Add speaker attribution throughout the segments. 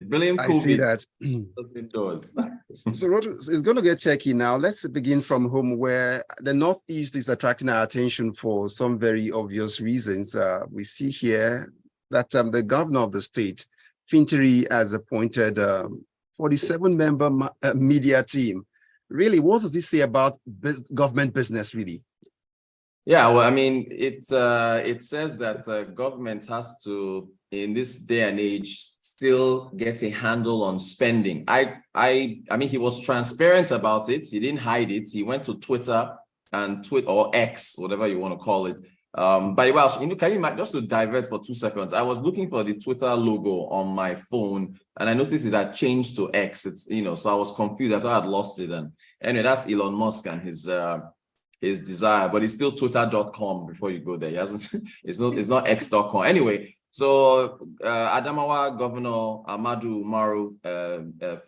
Speaker 1: Brilliant
Speaker 2: I see
Speaker 1: COVID.
Speaker 2: that.
Speaker 1: Indoors.
Speaker 2: So Rotus, it's going to get tricky now. Let's begin from home, where the Northeast is attracting our attention for some very obvious reasons. We see here that the governor of the state, Fintiri, has appointed 47-member media team. Really, what does this say about government business, really?
Speaker 1: Yeah, well, I mean, it says that government has to, in this day and age, still get a handle on spending. I mean, he was transparent about it. He didn't hide it. He went to Twitter and or X, whatever you want to call it. But well, can you just to divert for 2 seconds? I was looking for the Twitter logo on my phone, and I noticed it had changed to X. It's so I was confused. I thought I'd lost it. And anyway, that's Elon Musk and his desire, but it's still twitter.com before you go there. He hasn't, it's not x.com. Anyway, so Adamawa Governor Ahmadu Umaru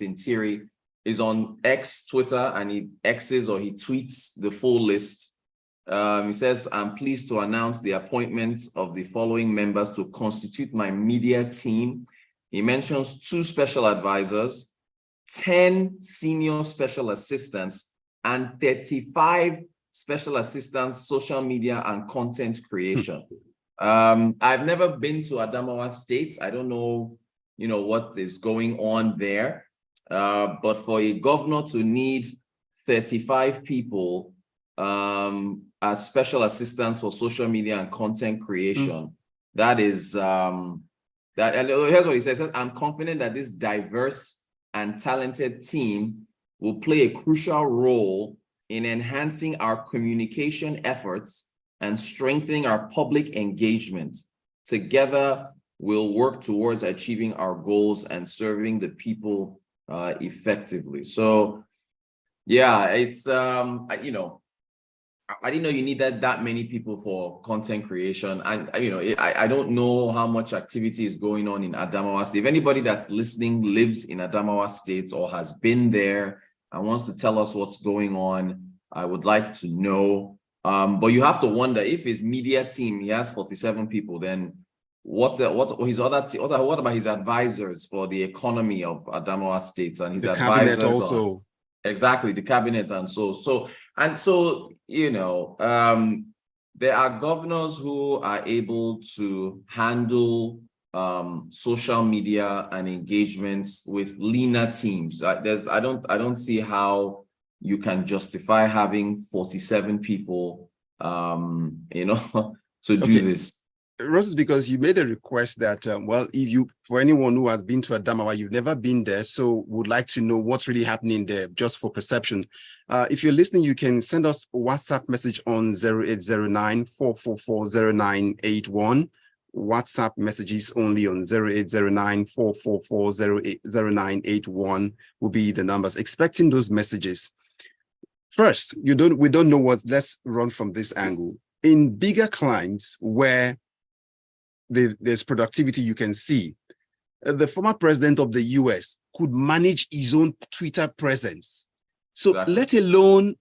Speaker 1: Fintiri is on X Twitter, and he X's or he tweets the full list. He says, "I'm pleased to announce the appointment of the following members to constitute my media team." He mentions 2 special advisors, 10 senior special assistants, and 35 special assistants, social media and content creation. I've never been to Adamawa State. I don't know, what is going on there. But for a governor to need 35 people as special assistants for social media and content creation, that is and here's what he says. "I'm confident that this diverse and talented team will play a crucial role in enhancing our communication efforts and strengthening our public engagement. Together, we'll work towards achieving our goals and serving the people effectively." So, yeah, it's I didn't know you needed that many people for content creation, and I don't know how much activity is going on in Adamawa State. If anybody that's listening lives in Adamawa State or has been there and wants to tell us what's going on, I would like to know. But you have to wonder, if his media team, he has 47 people, then what about his advisors for the economy of Adamawa State and his
Speaker 2: the
Speaker 1: advisors
Speaker 2: cabinet also?
Speaker 1: Exactly, the cabinet and so there are governors who are able to handle social media and engagements with leaner teams. I don't see how you can justify having 47 people to do this.
Speaker 2: Rotus, because you made a request that for anyone who has been to Adamawa, you've never been there, so would like to know what's really happening there, just for perception. If you're listening, you can send us a WhatsApp message on 0809-444-0981. WhatsApp messages only on 0809-444-0981 will be the numbers. Expecting those messages. First, we don't know what. Let's run from this angle. In bigger climes where there's productivity, you can see the former president of the US could manage his own Twitter presence. So let alone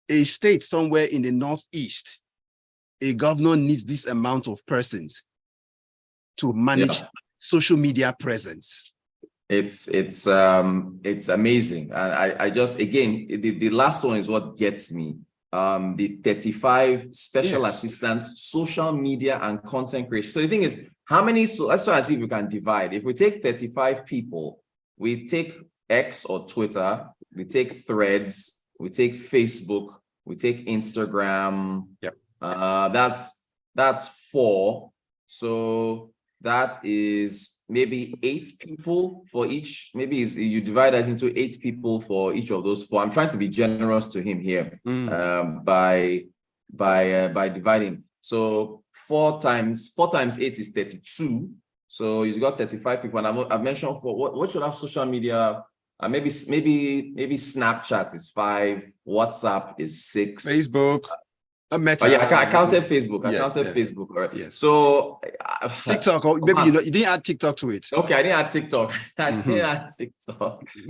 Speaker 2: a state somewhere in the Northeast, a governor needs this amount of persons to manage social media presence.
Speaker 1: It's amazing. And I just, again, the last one is what gets me. The 35 special assistants, social media and content creation. So the thing is, how many, let's try and see if we can divide. If we take 35 people, we take X or Twitter, we take Threads, we take Facebook, we take Instagram. That's 4. So that is maybe 8 people for each. Maybe you divide that into 8 people for each of those 4. I'm trying to be generous to him here by dividing. So 4 times 8 is 32. So you've got 35 people. And I've mentioned what should have social media. Maybe Snapchat is 5. WhatsApp is 6.
Speaker 2: Facebook. Meta.
Speaker 1: I counted Facebook. Facebook. Right.
Speaker 2: Yes.
Speaker 1: So
Speaker 2: TikTok, or maybe you didn't add TikTok to it.
Speaker 1: Okay, I didn't add TikTok.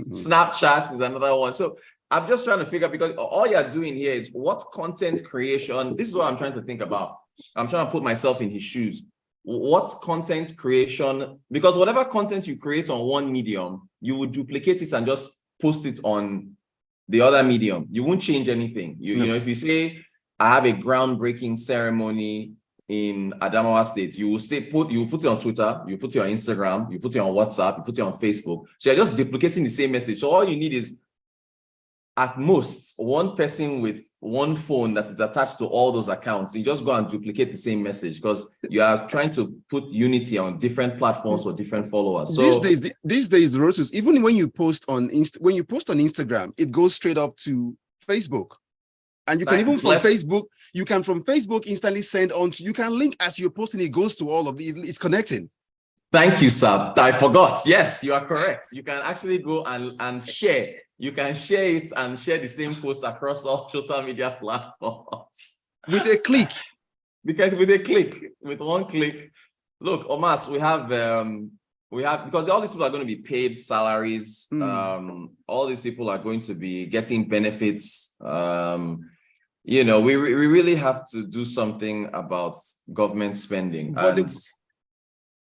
Speaker 1: Snapchat is another one. So I'm just trying to figure, because all you're doing here is what content creation. This is what I'm trying to think about. I'm trying to put myself in his shoes. what's content creation, because whatever content you create on one medium, you would duplicate it and just post it on the other medium. You won't change anything. You know, if you say, I have a groundbreaking ceremony in Adamawa State, you will put it on Twitter, you put it on Instagram, you put it on WhatsApp, you put it on Facebook. So you're just duplicating the same message. So all you need is at most one person with one phone that is attached to all those accounts. You just go and duplicate the same message because you are trying to put unity on different platforms for different followers. So
Speaker 2: these days, Rotus, even when you post on Instagram, it goes straight up to Facebook. And you can even from Facebook instantly send on to, you can link as you're posting, it goes to all of it's connecting.
Speaker 1: Thank you, sir. I forgot. Yes, you are correct. You can actually go and share. You can share it and share the same post across all social media platforms.
Speaker 2: With a click.
Speaker 1: Because with one click. Look, Omas, we have, because all these people are going to be paid salaries. All these people are going to be getting benefits. You know, we really have to do something about government spending.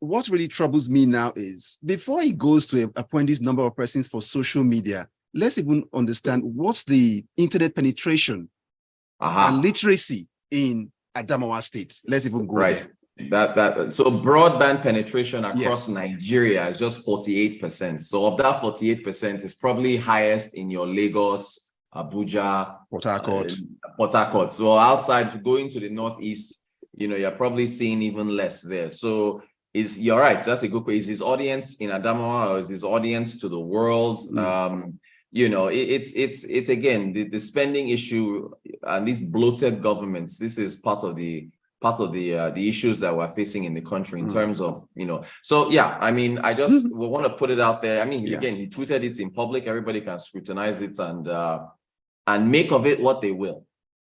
Speaker 2: What really troubles me now is before it goes to appoint this number of persons for social media, let's even understand what's the internet penetration and literacy in Adamawa State. Let's even go there.
Speaker 1: So broadband penetration across Nigeria is just 48%. So of that 48% is probably highest in your Lagos, Abuja,
Speaker 2: Port Harcourt.
Speaker 1: So outside, going to the northeast, you know, you're probably seeing even less there. So you're right. That's a good question. Is his audience in Adamawa or is his audience to the world? You know, it's again the spending issue and these bloated governments. This is part of the issues that we're facing in the country in terms of, you know. So yeah, I mean, I just want to put it out there. I mean, again, he tweeted it in public. Everybody can scrutinize it and make of it what they will.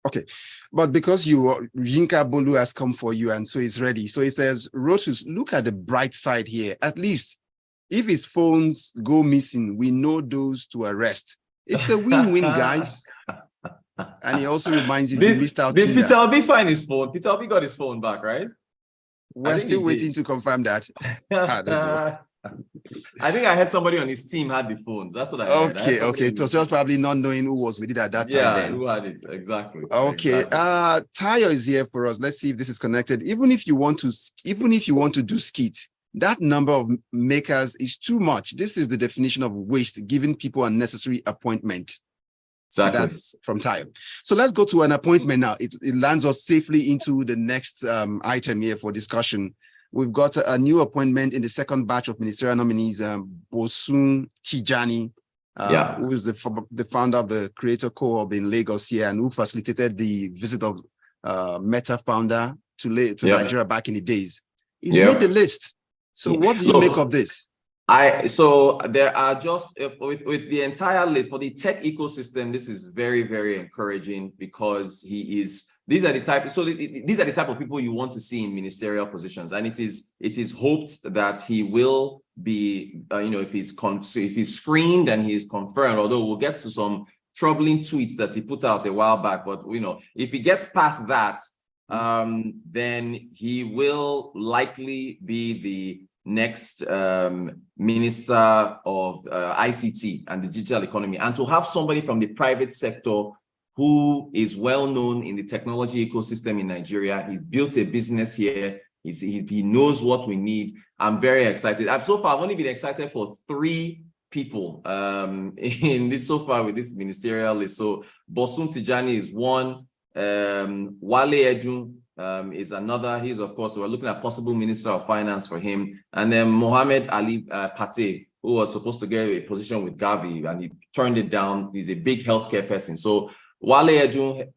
Speaker 2: Okay, but because Yinka Bolu has come for you and so he's ready. So he says, Rotus, look at the bright side here. At least if his phones go missing, we know those to arrest. It's a win-win, guys. And he also reminds you, you missed out.
Speaker 1: Did Peter Obi find his phone? Peter Obi got his phone back, right?
Speaker 2: We're still waiting to confirm that. I don't know.
Speaker 1: I think I had somebody on his team had the phones. That's what I heard.
Speaker 2: Okay. It was just probably not knowing who was with it at that time.
Speaker 1: Yeah,
Speaker 2: then.
Speaker 1: who had it exactly.
Speaker 2: Okay.
Speaker 1: Exactly.
Speaker 2: Tayo is here for us. Let's see if this is connected. Even if you want to do skit, that number of makers is too much. This is the definition of waste, giving people unnecessary appointment.
Speaker 1: Exactly.
Speaker 2: That's from Tayo. So let's go to an appointment now. It lands us safely into the next item here for discussion. We've got a new appointment in the second batch of ministerial nominees, Bosun Tijani, who is the founder of the Creator Co-op in Lagos here and who facilitated the visit of Meta founder to Nigeria back in the days. He's made the list. So what do you make of this?
Speaker 1: So there are just with the entire list for the tech ecosystem, this is very, very encouraging because these are the type of people you want to see in ministerial positions, and it is hoped that he will be if he's screened and he's confirmed, although we'll get to some troubling tweets that he put out a while back, but if he gets past that, then he will likely be the next minister of ICT and the digital economy, and to have somebody from the private sector who is well known in the technology ecosystem in Nigeria. He's built a business here. He knows what we need. I'm very excited. So far, I've only been excited for 3 people in this so far with this ministerial list. So Bosun Tijani is one. Wale Edu is another. He's, of course, we're looking at possible Minister of Finance for him. And then Mohammed Ali Pate, who was supposed to get a position with Gavi, and he turned it down. He's a big healthcare person. So Wale Edu,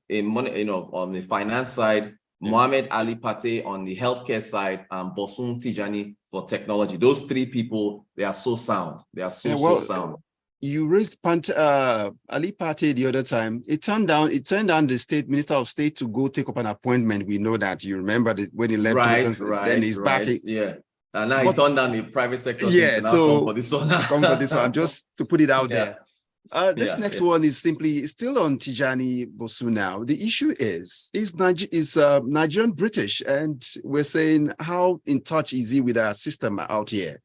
Speaker 1: on the finance side, Mohammed Ali Pate on the healthcare side, and Bosun Tijani for technology. Those 3 people, they are so sound. They are so sound.
Speaker 2: You raised Ali Pate the other time. It turned down the Minister of State to go take up an appointment. We know that. You remember that when he left. Then he's back.
Speaker 1: Yeah. And now he turned down the private sector.
Speaker 2: Yeah. So
Speaker 1: come for this one.
Speaker 2: Just to put it out there. This next one is simply still on Tijani Bosu now. The issue is Nigerian British, and we're saying how in touch is he with our system out here?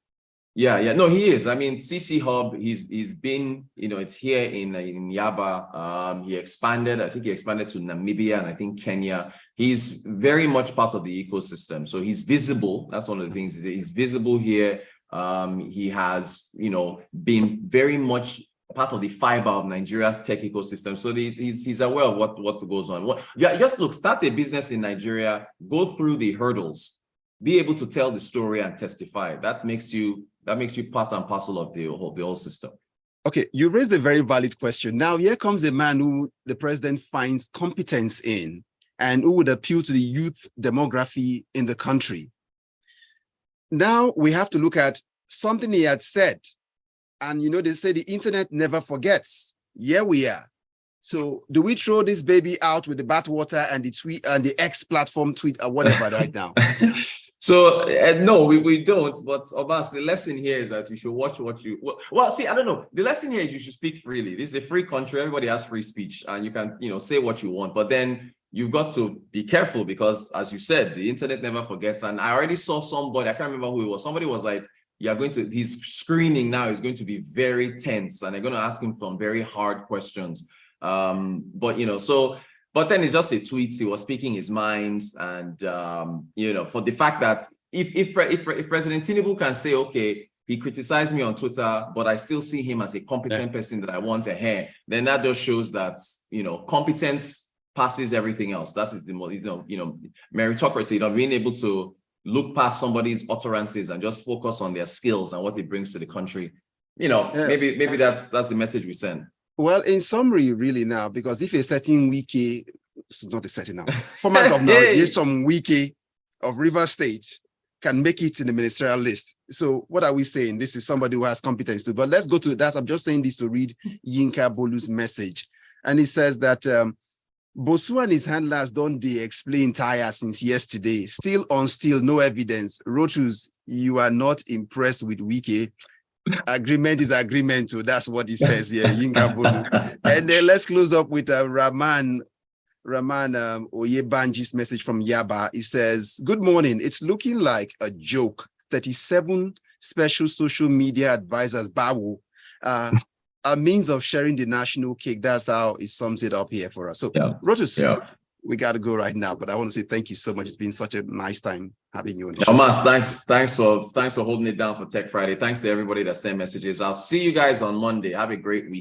Speaker 1: Yeah. No, he is. I mean, CC Hub, he's been, it's here in Yaba. He expanded, I think he expanded to Namibia and I think Kenya. He's very much part of the ecosystem. So he's visible. That's one of the things. He's visible here. He has, been very much part of the fiber of Nigeria's tech ecosystem. So he's aware of what goes on. Just look, start a business in Nigeria, go through the hurdles, be able to tell the story and testify. That makes you part and parcel of the whole system.
Speaker 2: Okay, you raised a very valid question. Now here comes a man who the president finds competence in and who would appeal to the youth demography in the country. Now we have to look at something he had said. And they say the internet never forgets. Here we are. So do we throw this baby out with the bathwater and the tweet and the X platform tweet or whatever right now?
Speaker 1: So no, we don't. But Obas, the lesson here is that you should watch what you see. I don't know. The lesson here is you should speak freely. This is a free country. Everybody has free speech, and you can say what you want. But then you've got to be careful because, as you said, the internet never forgets. And I already saw somebody. I can't remember who it was. Somebody was like, his screening now is going to be very tense and they're going to ask him some very hard questions. But then it's just a tweet. He was speaking his mind. And, for the fact that if President Tinubu can say, okay, he criticized me on Twitter, but I still see him as a competent person that I want to hear, then that just shows that, competence passes everything else. That is the most, meritocracy, being able to look past somebody's utterances and just focus on their skills and what it brings to the country. Maybe that's the message we send.
Speaker 2: Well, in summary, really now, because if a certain wiki, it's not a certain now, former governor, there's some wiki of River State can make it in the ministerial list. So what are we saying? This is somebody who has competence too. But let's go to that. I'm just saying this to read Yinka Bolu's message. And he says that Bosu and his handlers don't explain tire since yesterday. Still on still, no evidence. Rotus, you are not impressed with Wike. Agreement is agreement too. That's what he says here, Yinka Bolu. And then let's close up with Rahman Oyebanji's message from Yaba. He says, good morning. It's looking like a joke. 37 special social media advisors, Bawu, a means of sharing the national cake. That's how it sums it up here for us. So, Rotus, we got to go right now, but I want to say thank you so much. It's been such a nice time having you on the show.
Speaker 1: Mas, thanks for holding it down for Tech Friday. Thanks to everybody that sent messages. I'll see you guys on Monday. Have a great week.